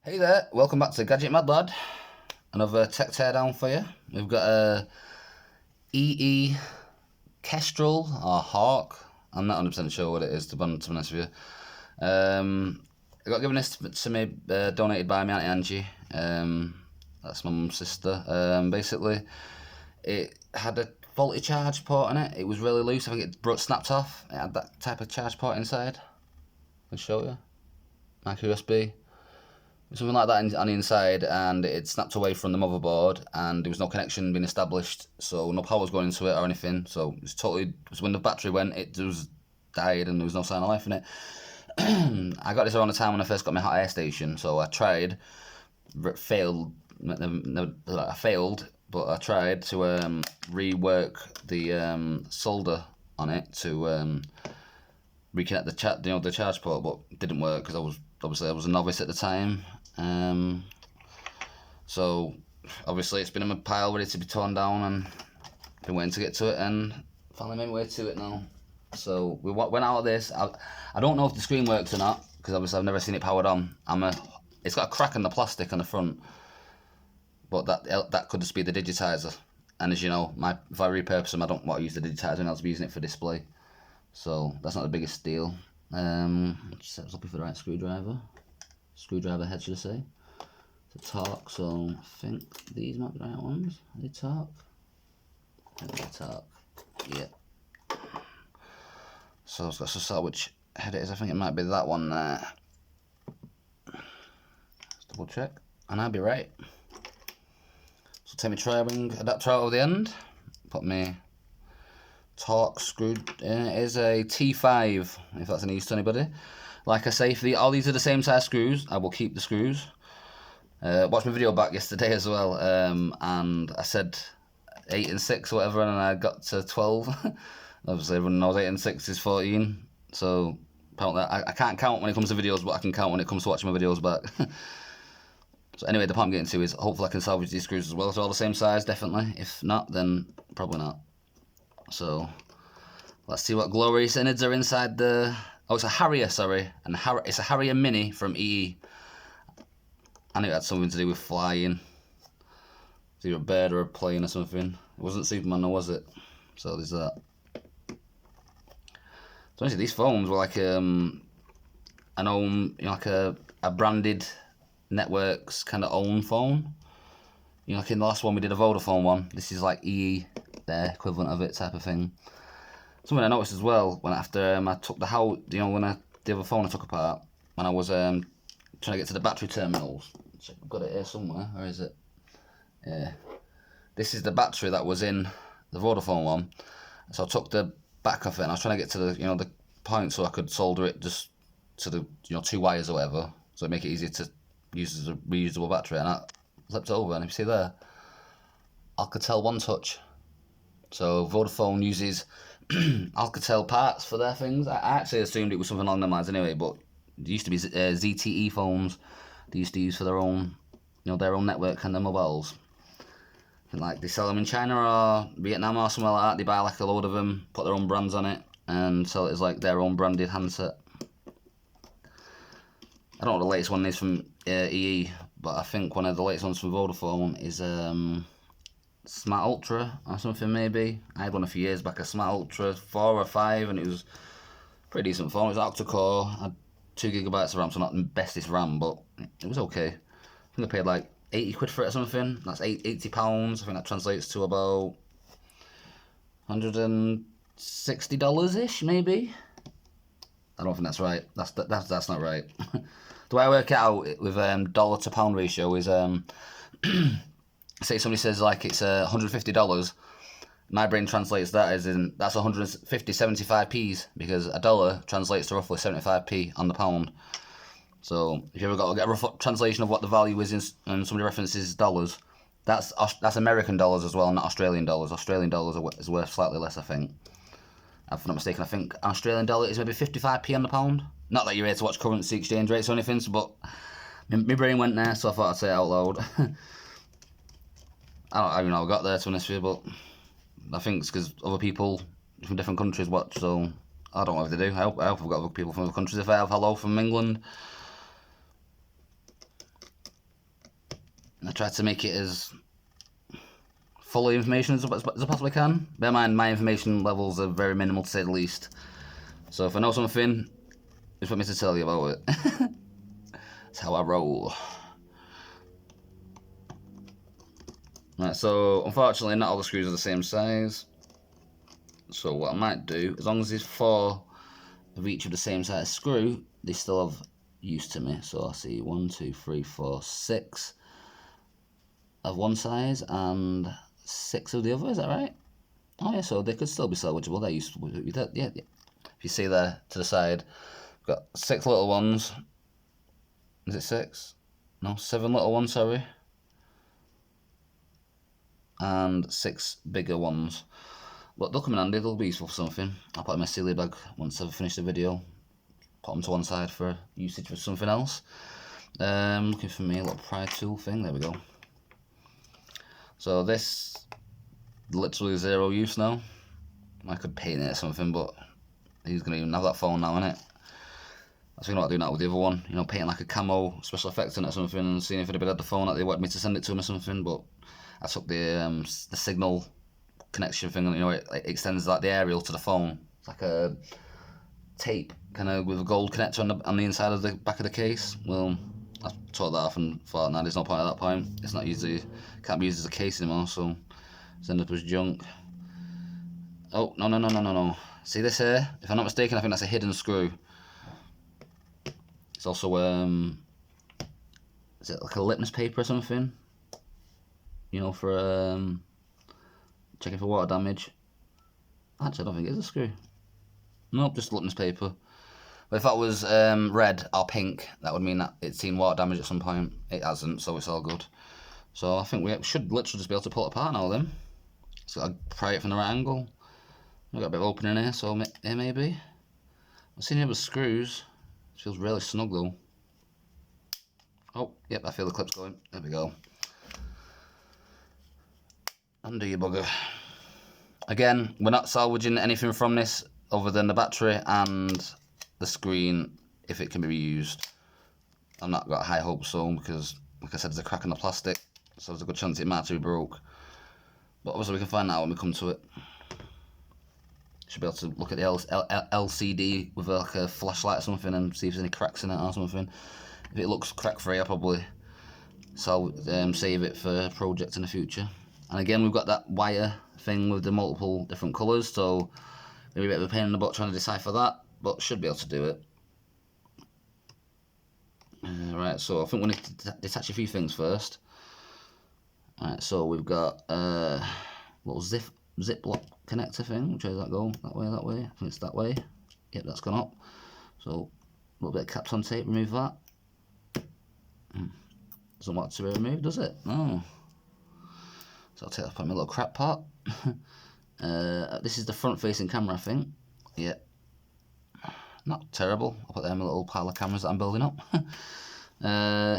Hey there, welcome back to Gadget Mad Lad. Another tech teardown for you. We've got a EE Kestrel or Hawk. I'm not 100% sure what it is, to be honest with you. I got given this to me, donated by my Auntie Angie. That's my mum's sister. Basically, it had a faulty charge port on it. It was really loose. I think it snapped off. It had that type of charge port inside. I'll show you. Micro USB. Something like that on the inside, and it snapped away from the motherboard, and there was no connection being established, so no power was going into it or anything. So it was totally. So when the battery went, it was died, and there was no sign of life in it. I got this around the time when I first got my hot air station, so I tried, failed. I failed, but I tried to rework the solder on it to reconnect the charge port, but it didn't work because I was a novice at the time. So obviously it's been in my pile ready to be torn down, and been waiting to get to it, and finally made my way to it now. So we went out of this. I don't know if the screen works or not, because obviously I've never seen it powered on. It's got a crack in the plastic on the front, but that could just be the digitizer. And as you know, if I repurpose them, I don't want to use the digitizer, and I'll be using it for display. So that's not the biggest deal. Just looking for the right screwdriver head, should I say. It's a Torque, so I think these might be the right ones. Are they Torque? I think they're Torque. Yeah. So I've got to sort which head it is. I think it might be that one there. Let's double check, and I'll be right. So take my tri-ring adapter out of the end. Put my Torque screw in. It is a T5, if that's any use to anybody. Like I say, if all these are the same size screws, I will keep the screws. Watched my video back yesterday as well, and I said 8 and 6 or whatever, and I got to 12. Obviously, everyone knows 8 and 6 is 14. So apparently, I can't count when it comes to videos, but I can count when it comes to watching my videos back. So anyway, the point I'm getting to is hopefully I can salvage these screws as well. So all the same size, definitely. If not, then probably not. So let's see what glorious innards are inside the. Oh, it's a Harrier, sorry, and it's a Harrier Mini from EE. I knew it had something to do with flying. It's either a bird or a plane or something. It wasn't Superman, though, was it? So there's that. So honestly, these phones were like an own, like a branded networks kind of own phone. Like in the last one we did a Vodafone one. This is like EE, their equivalent of it type of thing. Something I noticed as well when after I took the other phone I took apart, when I was trying to get to the battery terminals. I've got it here somewhere. Where is it? Yeah. This is the battery that was in the Vodafone one. So I took the back off it, and I was trying to get to the point so I could solder it just to the 2 wires or whatever, so it make it easier to use as a reusable battery. And I flipped it over, and if you see there, Alcatel One Touch. So Vodafone uses Alcatel parts for their things. I actually assumed it was something along them lines anyway, but it used to be ZTE phones they used to use for their own, their own network and their mobiles. And like they sell them in China or Vietnam or somewhere like that. They buy like a load of them, put their own brands on it, and sell it as like their own branded handset. I don't know what the latest one is from EE, but I think one of the latest ones from Vodafone is Smart Ultra or something maybe. I had one a few years back, a Smart Ultra 4 or 5, and it was a pretty decent phone. It was octa-core, had 2 gigabytes of RAM, so not the bestest RAM, but it was okay. I think I paid like 80 quid for it or something. That's £80. I think that translates to about $160-ish maybe. I don't think that's right. That's not right. The way I work it out with dollar to pound ratio is say somebody says like it's $150, my brain translates that as in that's 150 75p's, because a dollar translates to roughly 75p on the pound. So if you ever got to get a rough translation of what the value is and somebody references dollars, that's American dollars as well, not Australian dollars. Australian dollars is worth slightly less, I think. If I'm not mistaken, I think an Australian dollar is maybe 55p on the pound. Not that you're here to watch currency exchange rates or anything, but my brain went there, so I thought I'd say it out loud. I don't even know how I got there, to be honest with you, but I think it's because other people from different countries watch, so I don't know if they do. I hope I've got other people from other countries. If I have, hello from England. I tried to make it as full of information as I possibly can. Bear in mind, my information levels are very minimal to say the least. So if I know something, just want me to tell you about it. That's how I roll. Right, so unfortunately not all the screws are the same size. So what I might do, as long as there's 4 of each of the same size screw, they still have use to me. So I see 1, 2, 3, 4, 6 of one size and 6 of the other, is that right? Oh yeah, so they could still be salvageable. They're useful. Yeah. If you see there to the side, we've got 6 little ones. Is it 6? No, 7 little ones, sorry. And 6 bigger ones. But they'll come in handy, they'll be useful for something. I'll put them in my silly bag once I've finished the video. Put them to one side for usage for something else. Looking for me a little pry tool thing, there we go. So this, literally 0 use now. I could paint it or something, but he's going to even have that phone now, innit? I was thinking about doing that with the other one, you know, painting like a camo special effects in it or something, and seeing if anybody had the phone that they wanted me to send it to them or something, but I took the signal connection thing, you know, it extends like the aerial to the phone. It's like a tape kind of with a gold connector on the inside of the back of the case. Well, I took that off and thought, nah, there's no point at that point. It's not easy, can't be used as a case anymore, so it's ended up as junk. Oh, no. See this here? If I'm not mistaken, I think that's a hidden screw. It's also, is it like a litmus paper or something? You know, for checking for water damage. Actually, I don't think it is a screw. Nope, just litmus paper. But if that was red or pink, that would mean that it's seen water damage at some point. It hasn't, so it's all good. So I think we should literally just be able to pull it apart now then. So I'll pry it from the right angle. We've got a bit of opening here, so here maybe. I've seen it with screws. It feels really snug though. Oh, yep, I feel the clips going. There we go. Undo your bugger. Again, we're not salvaging anything from this other than the battery and the screen, if it can be reused. I've not got high hopes so, because, like I said, there's a crack in the plastic, so there's a good chance it might be broke. But obviously we can find out when we come to it. Should be able to look at the LCD with like a flashlight or something and see if there's any cracks in it or something. If it looks crack free, I'll probably save it for a project in the future. And again, we've got that wire thing with the multiple different colours, so maybe a bit of a pain in the butt trying to decipher that, but should be able to do it. Right, so I think we need to detach a few things first. Alright, so we've got a little ziplock connector thing. Which way does that go? That way, that way? I think it's that way. Yep, that's gone up. So a little bit of Kapton tape, remove that. Doesn't want to be removed, does it? No. So I'll take that from my little crap pot. This is the front facing camera, I think. Yep. Not terrible. I'll put that in my little pile of cameras that I'm building up.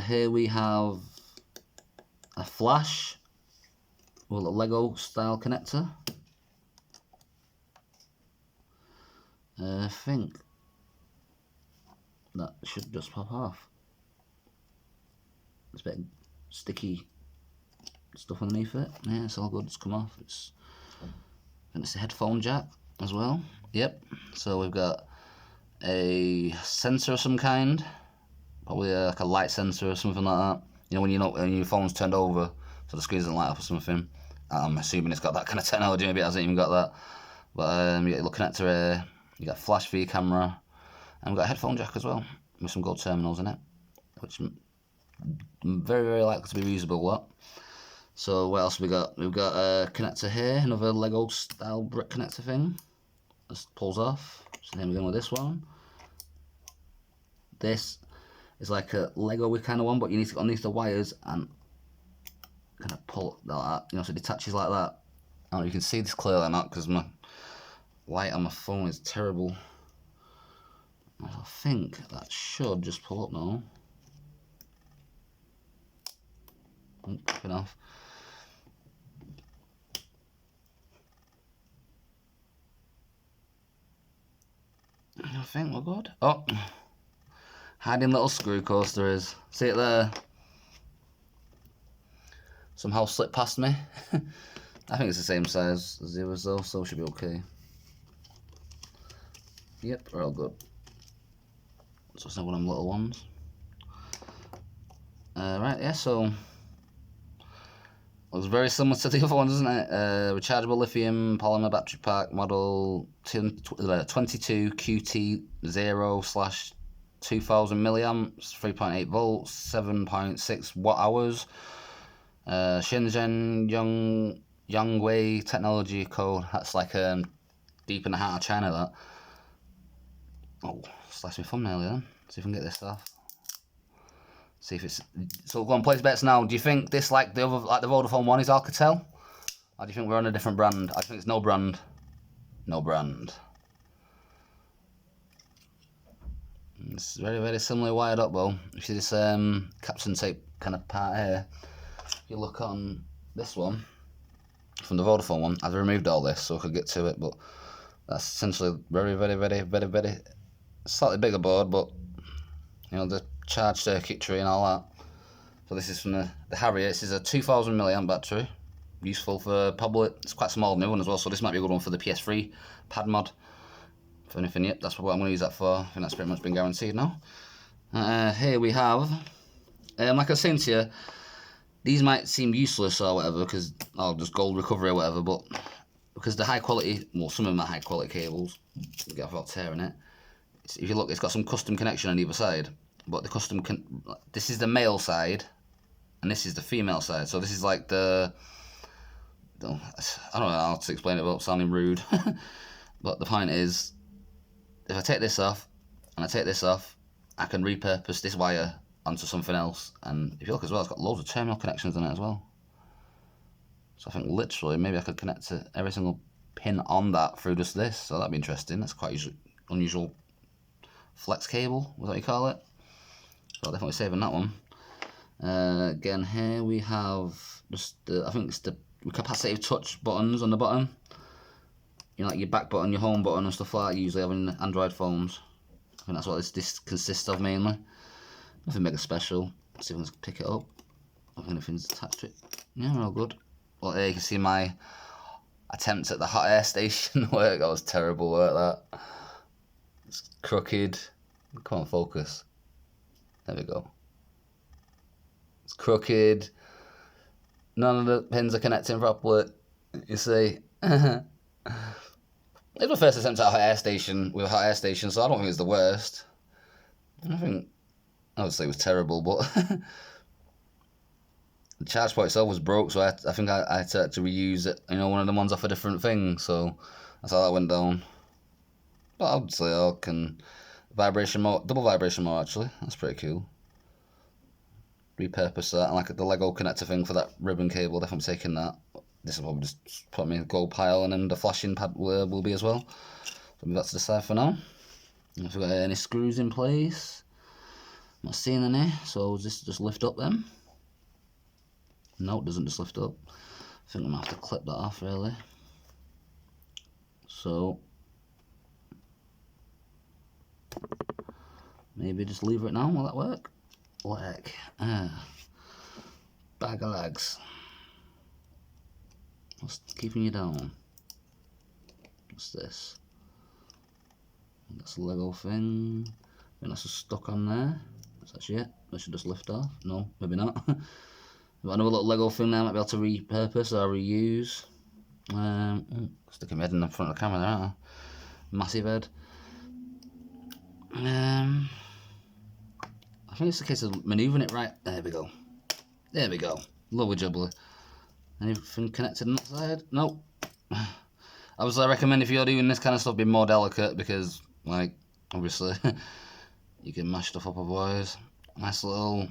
Here we have a flash with a Lego style connector. I think that should just pop off. There's a bit of sticky stuff underneath it. Yeah, it's all good, it's come off. And it's a headphone jack as well. Yep, so we've got a sensor of some kind, probably like a light sensor or something like that. You know, when your phone's turned over so the screen doesn't light up or something. I'm assuming it's got that kind of technology, maybe it hasn't even got that. But you got your connector here, you got a flash for your camera, and we've got a headphone jack as well, with some gold terminals in it, which very, very likely to be reusable, that. So what else we got? We've got a connector here, another Lego style brick connector thing. Just pulls off. So then we're going with this one. This is like a Lego-y kind of one, but you need to get underneath the wires and kind of pull it like that, you know, so it detaches like that. I don't know if you can see this clearly or not, because my light on my phone is terrible. I think that should just pull up now. Popping off. I think we're good. Oh, hiding little screw coaster is. See it there? somehow slipped past me. I think it's the same size as the others though, so it should be okay. Yep, we're all good. So it's not one of them little ones. Right, yeah, so looks very similar to the other one, doesn't it? Rechargeable lithium polymer battery pack model 22 QT0/2000 milliamps, 3.8 volts, 7.6 watt hours. Shenzhen Yongwei technology code. That's like deep in the heart of China, that. Oh, slice my thumbnail then. See if I can get this off. See if it's... So go on, place bets now. Do you think this, like the other, like the Vodafone one, is Alcatel? Or do you think we're on a different brand? I think it's no brand. No brand. It's very, very similarly wired up though. You see this capstan tape kind of part here. If you look on this one, from the Vodafone one, I've removed all this so I could get to it, but that's essentially very, very, very, very, very slightly bigger board, but you know, the charge circuitry and all that. So this is from the Harrier. This is a 2000 milliamp battery, useful for probably, it's quite a small new one as well, so this might be a good one for the PS3 pad mod. For anything, yep, that's what I'm going to use that for. I think that's pretty much been guaranteed now. Here we have, like I was saying to you, these might seem useless or whatever, because, oh, just gold recovery or whatever, but because the high quality, well, some of them are high quality cables, get without tearing it. If you look, it's got some custom connection on either side, but the custom, this is the male side, and this is the female side, so this is like the, I don't know how to explain it without sounding rude, but the point is, if I take this off, and I take this off, I can repurpose this wire onto something else, and if you look as well, it's got loads of terminal connections on it as well. So I think literally, maybe I could connect to every single pin on that through just this, so that'd be interesting. That's quite unusual flex cable, is that what you call it? So I'll definitely saving that one. Again, here we have just I think it's the capacitive touch buttons on the bottom. You know, like your back button, your home button and stuff like that, you usually have in Android phones. I think that's what this consists of mainly. Nothing mega special. Let's see if I can pick it up. I think anything's attached to it. Yeah, we're all good. Well, here you can see my attempt at the hot air station work. That was terrible work, that. It's crooked. Come on, focus. There we go. It's crooked. None of the pins are connecting properly. You see. It's my first attempt at a hot air station with a hot air station, so I don't think it's the worst. I think, obviously it was terrible, but the charge port itself was broke, so I think I had to reuse it, you know, one of the ones off a different thing, so that's how that went down. But obviously I can vibration mode, double vibration mode actually, that's pretty cool. Repurpose that, and like the Lego connector thing for that ribbon cable, definitely taking that. This will probably just put me in the gold pile, and then the flashing pad will be as well. So that's the side for now. If we've got any screws in place, I'm not seeing any, so just lift up them. No, it doesn't just lift up. I think I'm going to have to clip that off really. So maybe just leave it now, will that work? Leg. Bag of legs. What's keeping you down? What's this? That's a Lego thing. I think that's just stuck on there. That's actually it. That should just lift off. No, maybe not. Got another little Lego thing there I might be able to repurpose or reuse. Sticking my head in the front of the camera there, aren't I? Massive head. I think it's a case of manoeuvring it right. There we go. There we go. Lovely jubbly. Anything connected on that side? Nope. Obviously, I recommend if you're doing this kind of stuff, be more delicate because, like, obviously, you can mash stuff up otherwise. Nice little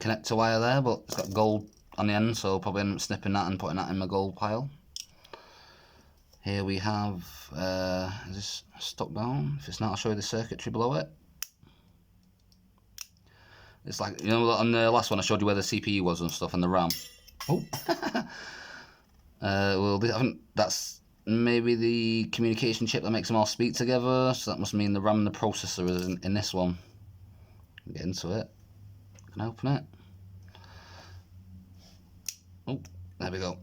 connector wire there, but it's got gold on the end, so I'll probably end up snipping that and putting that in my gold pile. Here we have, is this stuck down? If it's not, I'll show you the circuitry below it. It's like, you know, on the last one I showed you where the CPU was and stuff and the RAM. Oh. Well, I think that's maybe the communication chip that makes them all speak together, so that must mean the RAM and the processor is in this one. Get into it. Can I open it? Oh, there we go.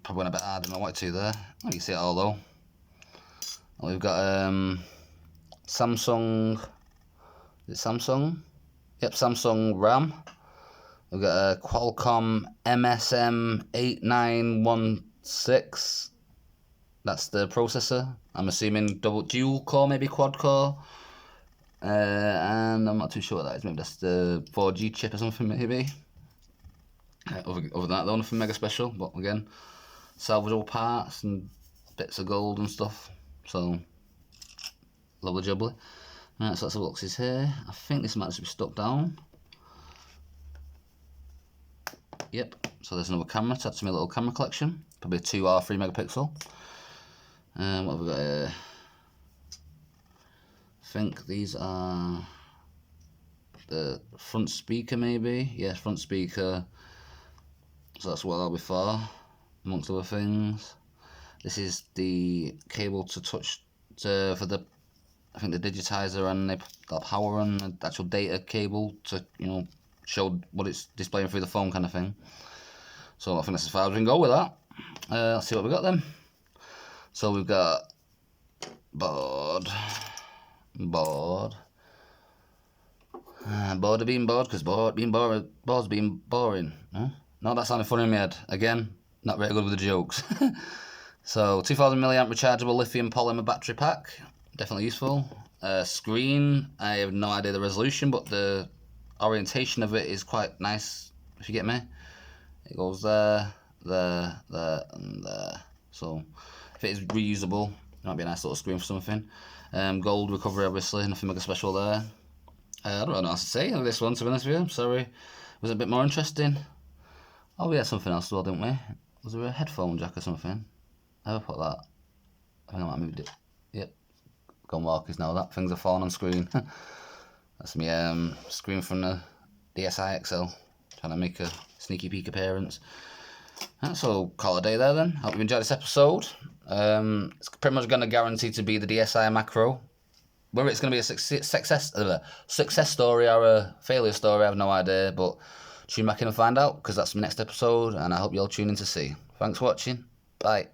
Probably went a bit harder than I wanted to there. Oh, you can see it all though. We've got Samsung. Is it Samsung? Yep, Samsung RAM. We've got a Qualcomm MSM 8916. That's the processor. I'm assuming dual core, maybe quad core. And I'm not too sure what that is. Maybe that's the 4G chip or something, maybe. Other than that, though, nothing mega special. But again, salvageable parts and bits of gold and stuff. So, lovely jubbly. Right, so that's the boxes here. I think this might just be stuck down. Yep, so there's another camera to add to my little camera collection. Probably a 2 or 3 megapixel. What have we got here? I think these are the front speaker, maybe. Yeah, front speaker. So that's what that'll be for, amongst other things. This is the cable to touch for the, I think, the digitizer and the power and the actual data cable to, you know, show what it's displaying through the phone kind of thing. So I think that's as far as we can go with that. Let's see what we got then. So we've got board being bored because board's being boring. Huh? No, that sounded funny in my head. Again, not very good with the jokes. So 2000 milliamp rechargeable lithium polymer battery pack, definitely useful. Screen, I have no idea the resolution, but the orientation of it is quite nice, if you get me. It goes there, and there. So if it is reusable, it might be a nice little screen for something. Gold recovery, obviously, nothing mega special there. I don't know what else to say on this one, to be honest with you. I'm sorry. Was it a bit more interesting? Oh, we had something else as well, didn't we? Was there a headphone jack or something? I ever put that? I think I might have moved it. Yep. Gone walkies now. That thing's a fallen on screen. That's me screen from the DSi XL. Trying to make a sneaky peek appearance. So call it a day there then. Hope you enjoyed this episode. It's pretty much going to guarantee to be the DSi macro. Whether it's going to be a success story or a failure story, I have no idea. But tune back in and find out, because that's my next episode, and I hope you all tune in to see. Thanks for watching. Bye.